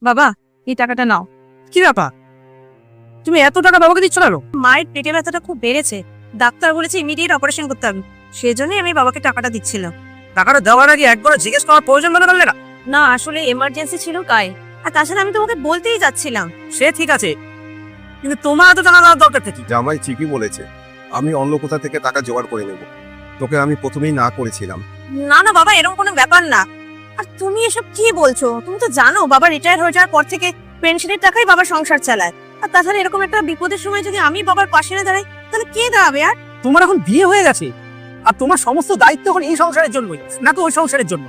বাবা, এই টাকাটা নাও। কি ব্যাপার, তুমি এত টাকা বাবাকে দিচ্ছ কেন? মায়ের পেটে ব্যথাটা খুব বেড়েছে, ডাক্তার বলেছে ইমিডিয়েট অপারেশন করতে হবে, সেজন্যই আমি বাবাকে টাকাটা দিচ্ছিলাম। টাকাটা দেওয়ার আগে একবার জিজ্ঞেস করার প্রয়োজন মনে করলে না? না, আসলে এমার্জেন্সি ছিল তাই। আর তাছাড়া আমি তোমাকে বলতেই যাচ্ছিলাম। সে ঠিক আছে, কিন্তু তোমার এত টাকা দেওয়ার দরকার কি? জামাই ঠিকই বলেছে, আমি অন্য কোথা থেকে টাকা জোগাড় করে নেব। তোকে আমি প্রথমেই না করেছিলাম। না না বাবা, এরকম কোনো ব্যাপার না। আর তুমি এসব কি বলছো? তুমি তো জানো বাবা রিটায়ার হয়ে যাওয়ার পর থেকে পেনশনের টাকাই বাবার সংসার চালায়। আর তাছাড়া এরকম একটা বিপদের সময় যদি আমি বাবার পাশে না দাঁড়াই, তাহলে কে দাঁড়াবে? আর তোমার এখন বিয়ে হয়ে গেছে, আর তোমার সমস্ত দায়িত্ব এখন এই সংসারের জন্যই, নাকি ওই সংসারের জন্য?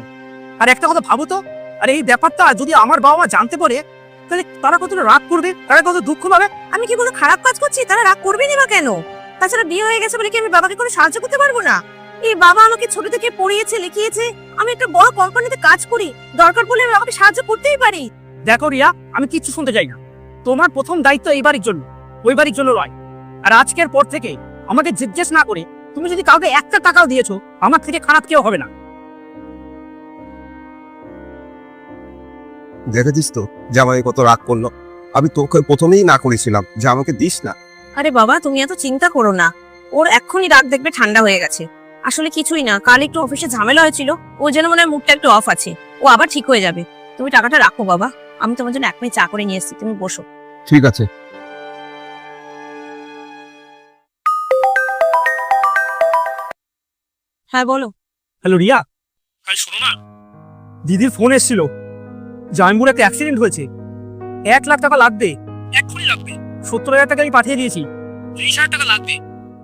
আর একটা কথা ভাবো তো, আর এই ব্যাপারটা যদি আমার বাবা মা জানতে পারে, তাহলে তারা কতটা রাগ করবে, তারা কত দুঃখ পাবে। আমি কি কোনো খারাপ কাজ করছি? তারা রাগ করবেনি বা কেন? তাছাড়া বিয়ে হয়ে গেছে বলে কি আমি বাবাকে কোনো সাহায্য করতে পারবো না? এই বাবা আমাকে ছোট থেকে পড়িয়েছে, লিখিয়েছে, আমি একটা বড় কোম্পানিতে কাজ করি, দরকার পড়লে আমি বাবাকে সাহায্য করতেই পারি। দেখো রিয়া, আমি কিচ্ছু শুনতে চাই না। তোমার প্রথম দায়িত্ব এই বাড়ির জন্য, ওই বাড়ির জন্য নয়। আর আজকের পর থেকে আমাকে জিজ্ঞেস না করে তুমি যদি কাউকে একটা টাকাও দিয়েছো, আমার থেকে খারাপ কেউ হবে না। দেখেছিস তো জামাই কত রাগ করলো। আমি তোকে প্রথমেই না করেছিলাম যে আমাকে দিস না। আরে বাবা, তুমি এত চিন্তা করো না। ওর এক্ষুনি রাগ দেখবে ঠান্ডা হয়ে গেছে। আসলে কিছুই না, কাল একটু অফিসে ঝামেলা হয়েছিল, ও যেন মনে হয় মুডটা একটু অফ আছে। ও আবার ঠিক হয়ে যাবে। তুমি টাকাটা রাখো বাবা, আমি তোমার জন্য 1 মিনিট চা করে নিয়ে এসেছি, তুমি বসো। ঠিক আছে। হ্যাঁ বলো। হ্যালো রিয়া, আরে শোনো না, দিদির ফোন এসেছিল, জামিনপুরে একটা অ্যাক্সিডেন্ট হয়েছে, 1 লাখ টাকা লাগবে, এক্ষুনি লাগবে। 70,000 টাকা আমি পাঠিয়ে দিয়েছি, 30,000 টাকা লাগবে।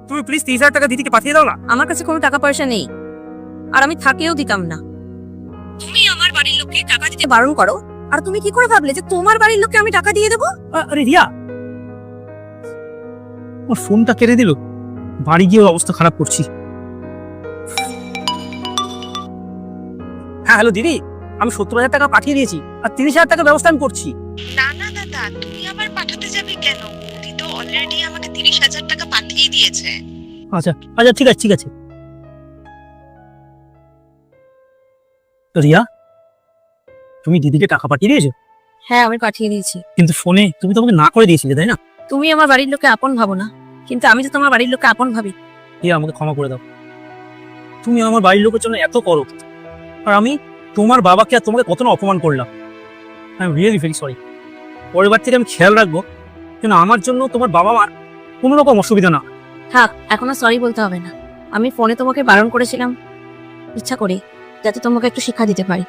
তুমি প্লিজ 30,000 টাকা দিদিকে পাঠিয়ে দাও না। আমার কাছে কোনো টাকা পয়সা নেই, আর আমি থাকেও দিতাম না। তুমি আমার বাড়ির লোককে টাকা দিতে বারণ করো, আর তুমি কি করে ভাবলে যে তোমার বাড়ির লোককে আমি টাকা দিয়ে দেবো? আরে রিয়া, আমার ফোনটা কেড়ে দিল, বাড়ি গিয়ে অবস্থা খারাপ করছি। হ্যাঁ হ্যালো দিদি, আমি 70,000 টাকা পাঠিয়ে দিয়েছি, আর 30,000 টাকা ব্যবস্থা আমি করছি। না না দাদা, তুমি আবার পাঠাতে যাবে কেন? উনি তো অলরেডি আমাকে 30,000 টাকা পাঠিয়ে দিয়েছে। আচ্ছা আচ্ছা, ঠিক আছে ঠিক আছে। রিয়া, তুমি দিদিকে টাকা পাঠিয়ে দিয়েছো? হ্যাঁ, আমি পাঠিয়ে দিয়েছি। কিন্তু ফোনে তুমি তো আমাকে না করে দিয়েছিলে, তাই না? তুমি আমার বাড়ির লোককে আপন ভাবো না, কিন্তু আমি তো তোমার বাড়ির লোককে আপন ভাবি। রিয়া, আমাকে ক্ষমা করে দাও। তুমি আমার বাড়ির লোকের জন্য এত করো, আর আমি তোমার বাবাকে আর তোমাকে কত না অপমান করলাম। I am really very sorry. পরের বার থেকে আমি খেয়াল রাখবো যেন আমার জন্য তোমার বাবা মার কোনো রকম অসুবিধা না। থাক, এখন আর সরি বলতে হবে না। আমি ফোনে তোমাকে বারণ করেছিলাম ইচ্ছা করে, যাতে তোমাকে একটু শিক্ষা দিতে পারি।